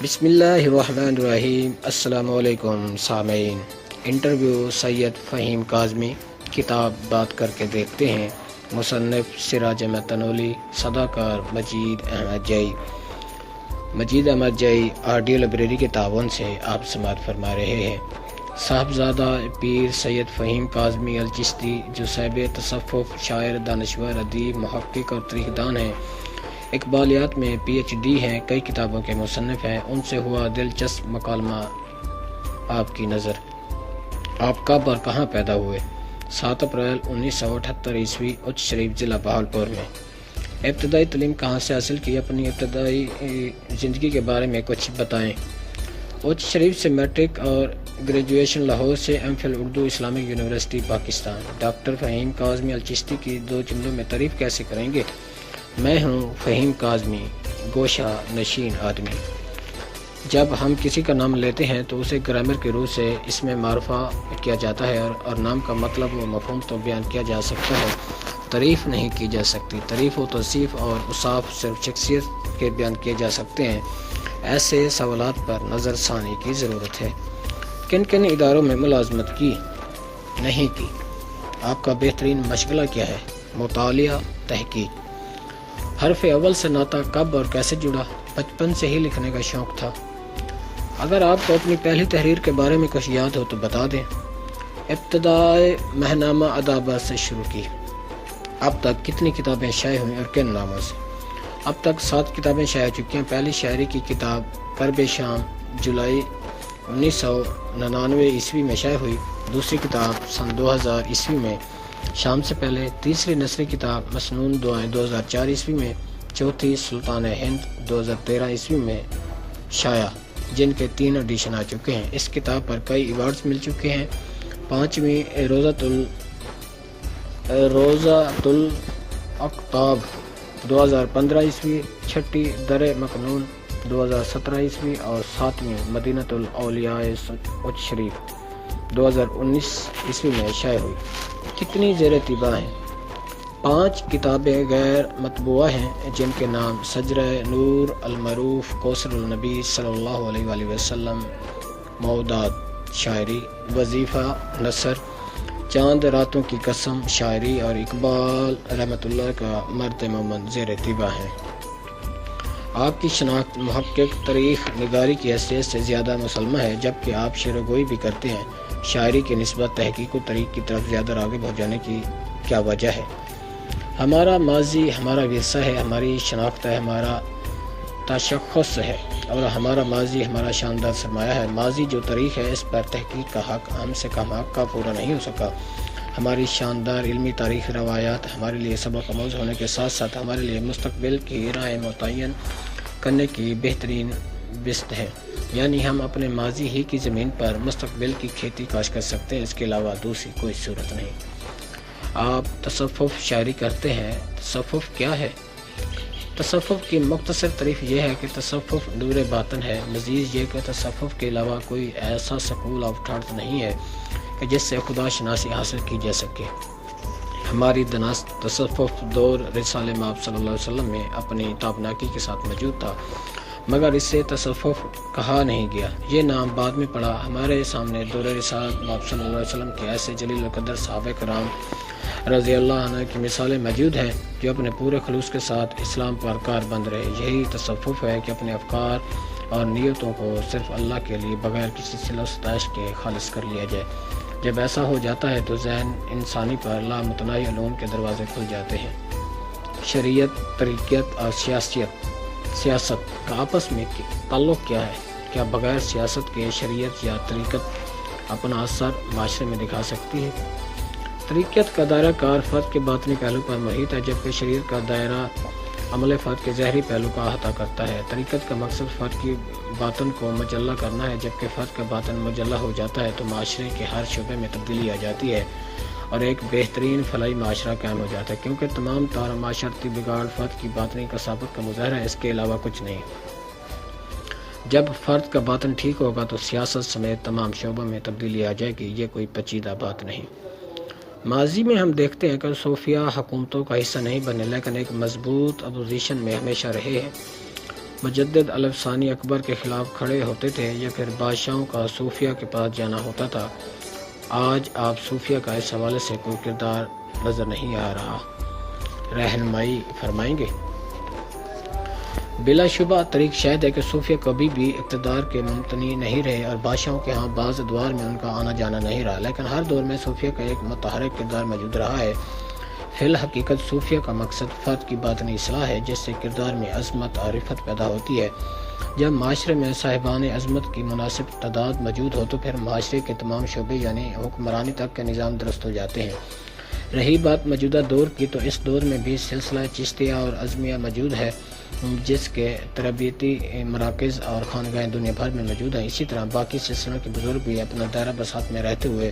بسم اللہ الرحمن الرحیم۔ السلام علیکم سامعین۔ انٹرویو سید فہیم کاظمی، کتاب بات کر کے دیکھتے ہیں، مصنف سراج احمد تنولی، صداکار مجید احمد جئی آڈیو لائبریری کے تعاون سے آپ سماعت فرما رہے ہیں۔ صاحبزادہ پیر سید فہیم کاظمی الچشتی، جو صاحب تصوف، شاعر، دانشور، ادیب، محقق اور تاریخ دان ہیں، اقبالیات میں PhD ہیں، کئی کتابوں کے مصنف ہیں۔ ان سے ہوا دلچسپ مکالمہ آپ کی نظر۔ آپ کب اور کہاں پیدا ہوئے؟ 7 اپریل 1978 عیسوی، اچ شریف، ضلع بہاولپور میں۔ ابتدائی تعلیم کہاں سے حاصل کی؟ اپنی ابتدائی زندگی کے بارے میں کچھ بتائیں۔ اچ شریف سے میٹرک اور گریجویشن، لاہور سے MPhil Urdu, Islamic university Pakistan. Doctor Fahim Kazmi al-Chishti کی 2 جملوں میں تعریف کیسے کریں گے؟ میں ہوں فہیم کاظمی، گوشہ نشین آدمی۔ جب ہم کسی کا نام لیتے ہیں تو اسے گرامر کی روح سے اس میں معرفہ کیا جاتا ہے اور نام کا مطلب و مفہوم تو بیان کیا جا سکتا ہے، تعریف نہیں کی جا سکتی۔ تعریف و توصیف اور اوصاف صرف شخصیت کے بیان کیے جا سکتے ہیں۔ ایسے سوالات پر نظر ثانی کی ضرورت ہے۔ کن کن اداروں میں ملازمت کی؟ نہیں کی۔ آپ کا بہترین مشغلہ کیا ہے؟ مطالعہ، تحقیق۔ حرف اول سے ناطہ کب اور کیسے جڑا؟ بچپن سے ہی لکھنے کا شوق تھا۔ اگر آپ کو اپنی پہلی تحریر کے بارے میں کچھ یاد ہو تو بتا دیں۔ ابتدائے ماہنامہ ادابات سے شروع کی۔ اب تک کتنی کتابیں شائع ہوئیں اور کن ناموں سے؟ اب تک 7 کتابیں شائع ہو چکی ہیں۔ پہلی شاعری کی کتاب کرب شام جولائی 1999 عیسوی میں شائع ہوئی۔ دوسری کتاب سن 2000 عیسوی میں شام سے پہلے۔ تیسری نثری کتاب مسنون دعائیں 2004 عیسوی میں۔ چوتھی سلطان ہند 2013 عیسوی میں شائع، جن کے 3 ایڈیشن آ چکے ہیں۔ اس کتاب پر کئی ایوارڈز مل چکے ہیں۔ 5ویں روضۃ الاقطاب 2015 عیسوی، 6ٹھی در مکنون 2017 عیسوی اور 7ویں مدینۃ الاولیاء اچ شریف 2019 عیسوی میں شائع ہوئی۔ کتنی زیر طباع ہیں؟ 5 کتابیں غیر مطبوعہ ہیں، جن کے نام سجرہ نور، المعروف، کوثر النبی صلی اللہ علیہ وآلہ وسلم، موعودات شاعری، وظیفہ نثر، چاند راتوں کی قسم شاعری اور اقبال رحمۃ اللہ کا مرد مومن زیر طباع ہیں۔ آپ کی شناخت محقق، تاریخ نگاری کی حیثیت سے زیادہ مسلمہ ہے، جبکہ آپ شعر و گوئی بھی کرتے ہیں۔ شاعری کی نسبت تحقیق و تاریخ کی طرف زیادہ راغب ہو جانے کی کیا وجہ ہے؟ ہمارا ماضی ہمارا ورثہ ہے، ہماری شناخت ہے، ہمارا تشخص ہے، اور ہمارا ماضی ہمارا شاندار سرمایہ ہے۔ ماضی جو تاریخ ہے، اس پر تحقیق کا حق ہم سے کم حق کا پورا نہیں ہو سکا۔ ہماری شاندار علمی تاریخ روایات ہمارے لیے سبق آموز ہونے کے ساتھ ساتھ ہمارے لیے مستقبل کی راہ متعین کرنے کی بہترین بست ہے۔ یعنی ہم اپنے ماضی ہی کی زمین پر مستقبل کی کھیتی کاش کر سکتے ہیں، اس کے علاوہ دوسری کوئی صورت نہیں۔ آپ تصوف شاعری کرتے ہیں، تصوف کیا ہے؟ تصوف کی مختصر تعریف یہ ہے کہ تصوف نور باطن ہے۔ مزید یہ کہ تصوف کے علاوہ کوئی ایسا سکول آف تھاٹ نہیں ہے کہ جس سے خدا شناسی حاصل کی جا سکے۔ ہماری دناست تصوف دور رسالہ مآب صلی اللہ علیہ وسلم میں اپنی تابناکی کے ساتھ موجود تھا، مگر اس سے تصوف کہا نہیں گیا۔ یہ نام بعد میں پڑا۔ ہمارے سامنے دور رسالہ مآب صلی اللہ علیہ وسلم کے ایسے جلیل القدر صحابہ کرام رضی اللہ عنہ کی مثالیں موجود ہیں جو اپنے پورے خلوص کے ساتھ اسلام پر کار بند رہے۔ یہی تصوف ہے کہ اپنے افکار اور نیتوں کو صرف اللہ کے لیے بغیر کسی صلہ و ستائش کے خالص کر لیا جائے۔ جب ایسا ہو جاتا ہے تو ذہن انسانی پر لامتناہی علوم کے دروازے کھل جاتے ہیں۔ شریعت، طریقت اور سیاست کا آپس میں تعلق کیا ہے؟ کیا بغیر سیاست کے شریعت یا طریقت اپنا اثر معاشرے میں دکھا سکتی ہے؟ طریقت کا دائرہ کار فرد کے باطنی پہلو پر محیط ہے، جبکہ شریعت کا دائرہ عمل فرد کے ظاہری پہلو کا احاطہ کرتا ہے۔ طریقت کا مقصد فرد کی باطن کو مجلہ کرنا ہے، جبکہ فرد کا باطن مجلہ ہو جاتا ہے تو معاشرے کے ہر شعبے میں تبدیلی آ جاتی ہے اور ایک بہترین فلاحی معاشرہ قائم ہو جاتا ہے، کیونکہ تمام طور معاشرتی بگاڑ فرد کی باطنی کثافت کا مظاہرہ ہے، اس کے علاوہ کچھ نہیں۔ جب فرد کا باطن ٹھیک ہوگا تو سیاست سمیت تمام شعبوں میں تبدیلی آ جائے گی۔ یہ کوئی پیچیدہ بات نہیں۔ ماضی میں ہم دیکھتے ہیں کہ صوفیہ حکومتوں کا حصہ نہیں بنے، لیکن ایک مضبوط اپوزیشن میں ہمیشہ رہے ہیں۔ مجدد الف ثانی اکبر کے خلاف کھڑے ہوتے تھے یا پھر بادشاہوں کا صوفیہ کے پاس جانا ہوتا تھا۔ آج آپ صوفیہ کا اس حوالے سے کوئی کردار نظر نہیں آ رہا، رہنمائی فرمائیں گے؟ بلا شبہ طریق شاید ہے کہ صوفیہ کبھی بھی اقتدار کے ممتنی نہیں رہے اور بادشاہوں کے ہاں بعض ادوار میں ان کا آنا جانا نہیں رہا، لیکن ہر دور میں صوفیہ کا ایک متحرک کردار موجود رہا ہے۔ فی الحقیقت صوفیہ کا مقصد فرد کی باطنی اصلاح ہے، جس سے کردار میں عظمت اور رفعت پیدا ہوتی ہے۔ جب معاشرے میں صاحبان عظمت کی مناسب تعداد موجود ہو تو پھر معاشرے کے تمام شعبے یعنی حکمرانی تک کے نظام درست ہو جاتے ہیں۔ رہی بات موجودہ دور کی، تو اس دور میں بھی سلسلہ چشتیہ اور عظمیہ موجود ہے، جس کے تربیتی مراکز اور خانگاہیں دنیا بھر میں موجود ہیں۔ اسی طرح باقی سلسلوں کے بزرگ بھی اپنا دائرہ بساط میں رہتے ہوئے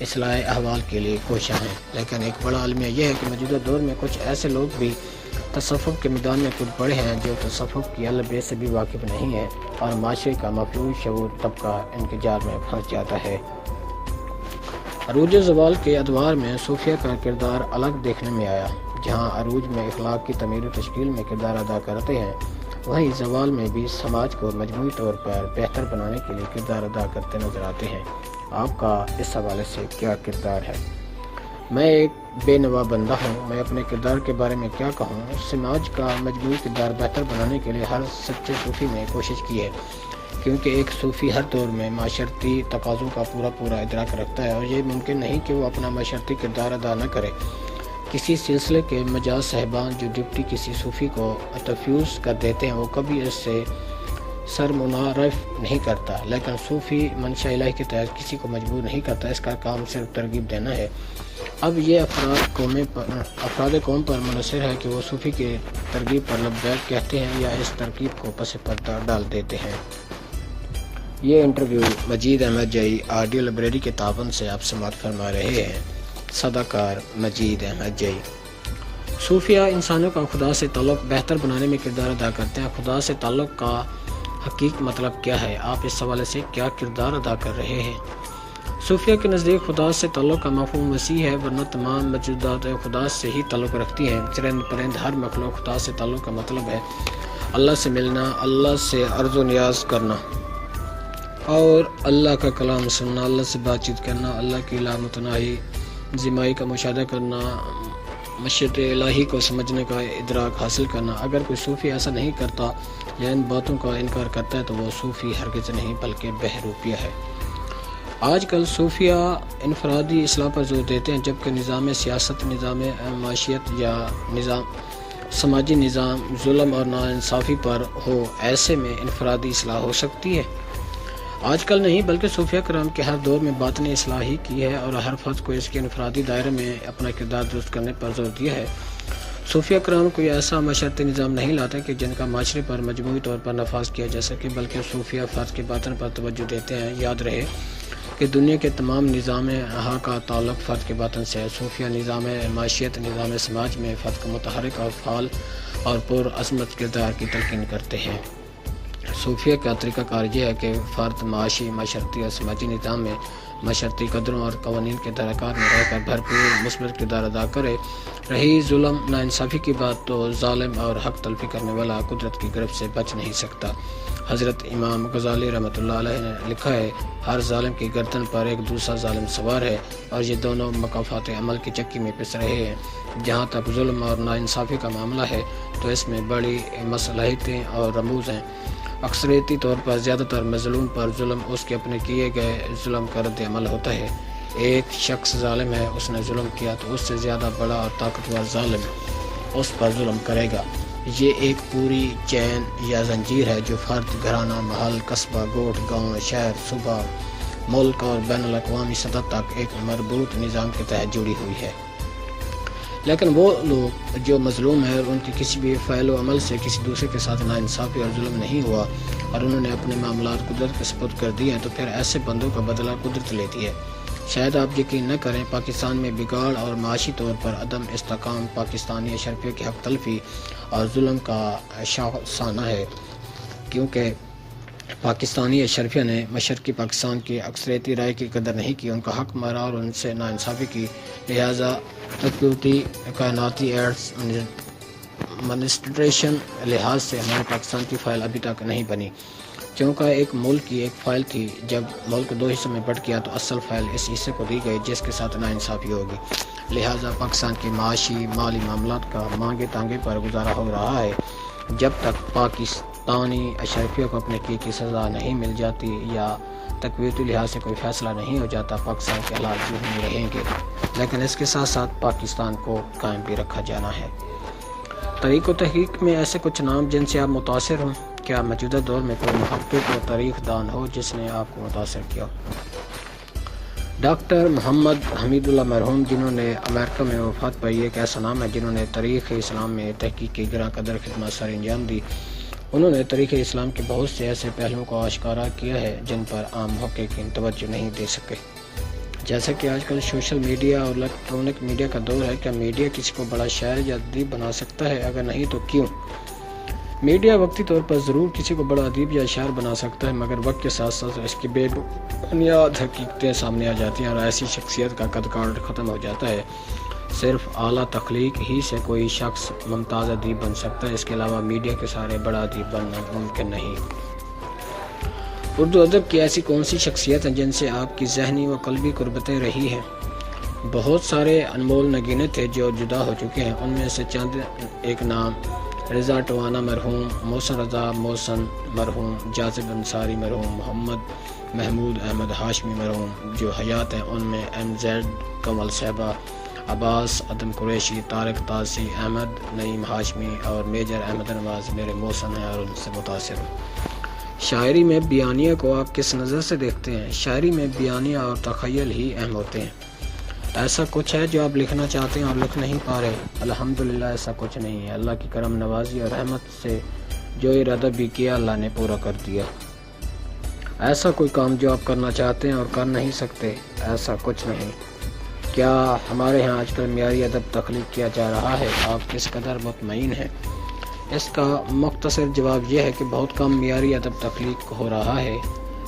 اصلاح احوال کے لیے کوشاں ہیں، لیکن ایک بڑا المیہ یہ ہے کہ موجودہ دور میں کچھ ایسے لوگ بھی تصوف کے میدان میں کود پڑے ہیں جو تصوف کی البے سے بھی واقف نہیں ہیں، اور معاشرے کا مفلوج شعور طبقہ ان کے جال میں پھنس جاتا ہے۔ عروج زوال کے ادوار میں صوفیہ کا کردار الگ دیکھنے میں آیا۔ جہاں عروج میں اخلاق کی تعمیر و تشکیل میں کردار ادا کرتے ہیں، وہیں زوال میں بھی سماج کو مجموعی طور پر بہتر بنانے کے لیے کردار ادا کرتے نظر آتے ہیں۔ آپ کا اس حوالے سے کیا کردار ہے؟ میں ایک بے نوا بندہ ہوں، میں اپنے کردار کے بارے میں کیا کہوں؟ سماج کا مجموعی کردار بہتر بنانے کے لیے ہر سچے صوفی نے کوشش کی ہے، کیونکہ ایک صوفی ہر دور میں معاشرتی تقاضوں کا پورا ادراک رکھتا ہے، اور یہ ممکن نہیں کہ وہ اپنا معاشرتی کردار ادا نہ کرے۔ کسی سلسلے کے مجاز صاحبان جو ڈپٹی کسی صوفی کو تفویض کر دیتے ہیں، وہ کبھی اس سے سرمنعرف نہیں کرتا، لیکن صوفی منشا الہی کے تحت کسی کو مجبور نہیں کرتا، اس کا کام صرف ترغیب دینا ہے۔ اب یہ افراد قوم پر منحصر ہے کہ وہ صوفی کے ترغیب پر لبیک کہتے ہیں یا اس ترغیب کو پس پردہ ڈال دیتے ہیں۔ یہ انٹرویو مجید احمد جئی آڈیو لائبریری کے تعاون سے آپ سماعت فرما رہے ہیں۔ صداکار مجید احمد جئی۔ صوفیہ انسانوں کا خدا سے تعلق بہتر بنانے میں کردار ادا کرتے ہیں۔ خدا سے تعلق کا حقیقی مطلب کیا ہے؟ آپ اس حوالے سے کیا کردار ادا کر رہے ہیں؟ صوفیہ کے نزدیک خدا سے تعلق کا مفہوم وسیع ہے، ورنہ تمام موجودات خدا سے ہی تعلق رکھتی ہیں۔ چرند پرند ہر مخلوق خدا سے تعلق کا مطلب ہے اللہ سے ملنا، اللہ سے عرض و نیاز کرنا اور اللہ کا کلام سننا، اللہ سے بات چیت کرنا، اللہ کی لامتناہی زمائی کا مشاہدہ کرنا، مشیت الہی کو سمجھنے کا ادراک حاصل کرنا۔ اگر کوئی صوفی ایسا نہیں کرتا یا ان باتوں کا انکار کرتا ہے تو وہ صوفی ہرگز نہیں بلکہ بہروپیہ ہے۔ آج کل صوفیہ انفرادی اصلاح پر زور دیتے ہیں، جبکہ نظام سیاست، نظام معیشت یا سماجی نظام ظلم اور ناانصافی پر ہو، ایسے میں انفرادی اصلاح ہو سکتی ہے؟ آج کل نہیں بلکہ صوفیہ کرام کے ہر دور میں باطنی اصلاح ہی کی ہے، اور ہر فرد کو اس کے انفرادی دائرے میں اپنا کردار درست کرنے پر زور دیا ہے۔ صوفیہ کرام کوئی ایسا معاشرتی نظام نہیں لاتے کہ جن کا معاشرے پر مجموعی طور پر نفاذ کیا جا سکے، بلکہ صوفیہ فرد کے باطن پر توجہ دیتے ہیں۔ یاد رہے کہ دنیا کے تمام نظام کا تعلق فرد کے باطن سے ہے۔ صوفیہ نظام معیشت، نظام سماج میں فرد کو متحرک اور فعال اور پر عظمت کردار کی تلقین کرتے ہیں۔ صوفیہ کا طریقہ کار یہ ہے کہ فرد معاشی، معاشرتی اور سماجی نظام میں معاشرتی قدروں اور قوانین کے درکار میں رہ کر بھرپور مثبت کردار ادا کرے۔ رہی ظلم ناانصافی کی بات، تو ظالم اور حق تلفی کرنے والا قدرت کی گرفت سے بچ نہیں سکتا۔ حضرت امام غزالی رحمۃ اللہ علیہ نے لکھا ہے، ہر ظالم کی گردن پر ایک دوسرا ظالم سوار ہے، اور یہ دونوں مکافات عمل کی چکی میں پس رہے ہیں۔ جہاں تک ظلم اور ناانصافی کا معاملہ ہے تو اس میں بڑی مصلحتیں اور رموز ہیں۔ اکثریتی طور پر زیادہ تر مظلوم پر ظلم اس کے اپنے کیے گئے ظلم کا رد عمل ہوتا ہے۔ ایک شخص ظالم ہے، اس نے ظلم کیا تو اس سے زیادہ بڑا اور طاقتور ظالم اس پر ظلم کرے گا۔ یہ ایک پوری چین یا زنجیر ہے جو فرد، گھرانہ، محل، قصبہ، گوٹھ، گاؤں، شہر، صوبہ، ملک اور بین الاقوامی سطح تک ایک مربوط نظام کے تحت جڑی ہوئی ہے۔ لیکن وہ لوگ جو مظلوم ہیں، ان کی کسی بھی فعل و عمل سے کسی دوسرے کے ساتھ ناانصافی اور ظلم نہیں ہوا، اور انہوں نے اپنے معاملات قدرت کے سپرد کر دیے ہیں، تو پھر ایسے بندوں کا بدلہ قدرت لیتی ہے۔ شاید آپ یقین نہ کریں، پاکستان میں بگاڑ اور معاشی طور پر عدم استحکام پاکستانی اشرفیہ کی حق تلفی اور ظلم کا شاخسانہ ہے، کیونکہ پاکستانی اشرفیہ نے مشرقی پاکستان کی اکثریتی رائے کی قدر نہیں کی، ان کا حق مارا اور ان سے ناانصافی کی، لہٰذا حکومتی کائناتی ایڈز ایڈمنسٹریشن لحاظ سے ہمارے پاکستان کی فائل ابھی تک نہیں بنی، چونکہ ایک ملک کی ایک فائل تھی، جب ملک دو حصوں میں بٹ گیا تو اصل فائل اس حصے کو دی گئی جس کے ساتھ ناانصافی ہوگی، لہٰذا پاکستان کی معاشی مالی معاملات کا مانگے تانگے پر گزارا ہو رہا ہے۔ جب تک پاکستانی اشرفیوں کو اپنے کی سزا نہیں مل جاتی یا تقویتی لحاظ سے کوئی فیصلہ نہیں ہو جاتا، پاکستان کے حالات یوں ہی رہیں گے، لیکن اس کے ساتھ ساتھ پاکستان کو قائم بھی رکھا جانا ہے۔ تاریخ و تحقیق میں ایسے کچھ نام جن سے آپ متاثر ہوں، کیا موجودہ دور میں کوئی محقق و تاریخ دان ہو جس نے آپ کو متاثر کیا؟ ڈاکٹر محمد حمید اللہ مرحوم، جنہوں نے امریکہ میں وفات پائی، ایک ایسا نام ہے جنہوں نے تاریخ اسلام میں تحقیق کی گراں قدر خدمات سر انجام دی۔ انہوں نے تاریخ اسلام کے بہت سے ایسے پہلوؤں کو آشکارا کیا ہے جن پر عام محققین توجہ نہیں دے سکے۔ جیسا کہ آج کل سوشل میڈیا اور الیکٹرانک میڈیا کا دور ہے، کیا میڈیا کسی کو بڑا شاعر یا ادیب بنا سکتا ہے؟ اگر نہیں تو کیوں؟ میڈیا وقتی طور پر ضرور کسی کو بڑا ادیب یا شاعر بنا سکتا ہے، مگر وقت کے ساتھ ساتھ اس کی بے بنیاد حقیقتیں سامنے آ جاتی ہیں اور ایسی شخصیت کا قد کاٹ ختم ہو جاتا ہے۔ صرف اعلیٰ تخلیق ہی سے کوئی شخص ممتاز ادیب بن سکتا ہے، اس کے علاوہ میڈیا کے سارے بڑا ادیب بننا ممکن نہیں۔ اردو ادب کی ایسی کون سی شخصیت ہیں جن سے آپ کی ذہنی و قلبی قربتیں رہی ہیں؟ بہت سارے انمول نگینے تھے جو جدا ہو چکے ہیں، ان میں سے چند ایک نام: رضا ٹوانا مرحوم، محسن رضا محسن مرحوم، جاذب انصاری مرحوم، محمد محمود احمد ہاشمی مرحوم۔ جو حیات ہیں ان میں ایم زیڈ کمل صاحبہ، عباس ادم قریشی، طارق تاسی، احمد نعیم ہاشمی اور میجر احمد نواز میرے محسن ہیں اور ان سے متاثر ہوں۔ شاعری میں بیانیہ کو آپ کس نظر سے دیکھتے ہیں؟ شاعری میں بیانیہ اور تخیل ہی اہم ہوتے ہیں۔ ایسا کچھ ہے جو آپ لکھنا چاہتے ہیں اور لکھ نہیں پا رہے؟ الحمدللہ ایسا کچھ نہیں ہے، اللہ کی کرم نوازی اور رحمت سے جو ارادہ بھی کیا اللہ نے پورا کر دیا۔ ایسا کوئی کام جو آپ کرنا چاہتے ہیں اور کر نہیں سکتے؟ ایسا کچھ نہیں۔ کیا ہمارے ہاں آج کل معیاری ادب تخلیق کیا جا رہا ہے؟ آپ کس قدر مطمئن ہیں؟ اس کا مختصر جواب یہ ہے کہ بہت کم معیاری ادب تخلیق ہو رہا ہے۔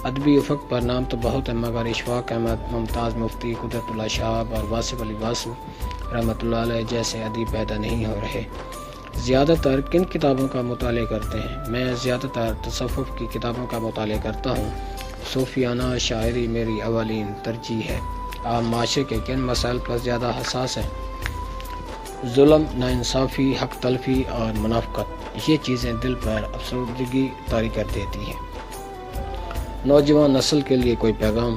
ادبی افق پر نام تو بہت ہے، مگر اشفاق احمد، ممتاز مفتی، قدرت اللہ شہاب اور واصف علی واسو رحمۃ اللہ علیہ جیسے ادیب پیدا نہیں ہو رہے۔ زیادہ تر کن کتابوں کا مطالعہ کرتے ہیں؟ میں زیادہ تر تصوف کی کتابوں کا مطالعہ کرتا ہوں۔ صوفیانہ شاعری میری اولین ترجیح ہے۔ آپ معاشرے کے کن مسائل پر زیادہ حساس ہیں؟ ظلم، ناانصافی، حق تلفی اور منافقت۔ یہ چیزیں دل پر افسردگی طاری کر دیتی ہیں۔ نوجوان نسل کے لیے کوئی پیغام؟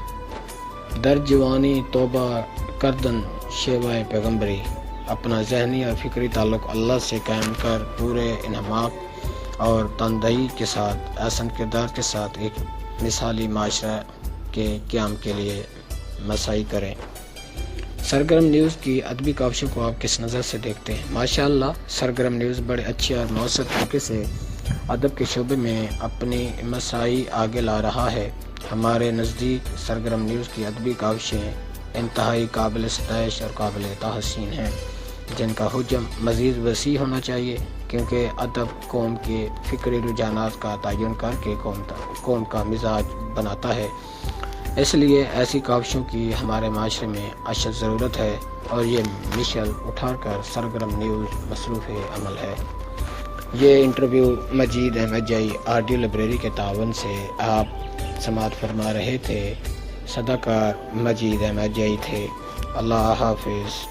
در جوانی توبہ کردن شیوائے پیغمبری، اپنا ذہنی اور فکری تعلق اللہ سے قائم کر پورے انہماک اور تندہی کے ساتھ احسن کردار کے ساتھ ایک مثالی معاشرہ کے قیام کے لیے مساعی کریں۔ سرگرم نیوز کی ادبی کاوشوں کو آپ کس نظر سے دیکھتے ہیں؟ ماشاءاللہ سرگرم نیوز بڑے اچھے اور مؤثر طریقے سے ادب کے شعبے میں اپنی مساعی آگے لا رہا ہے۔ ہمارے نزدیک سرگرم نیوز کی ادبی کاوشیں انتہائی قابل ستائش اور قابل تحسین ہیں، جن کا حجم مزید وسیع ہونا چاہیے، کیونکہ ادب قوم کے فکری رجحانات کا تعین کر کے قوم کا مزاج بناتا ہے۔ اس لیے ایسی کاوشوں کی ہمارے معاشرے میں اشد ضرورت ہے اور یہ مشعل اٹھا کر سرگرم نیوز مصروف عمل ہے۔ یہ انٹرویو مجید احمد جائی آڈیو لائبریری کے تعاون سے آپ سماعت فرما رہے تھے۔ صداکار مجید احمد جائی تھے۔ اللہ حافظ۔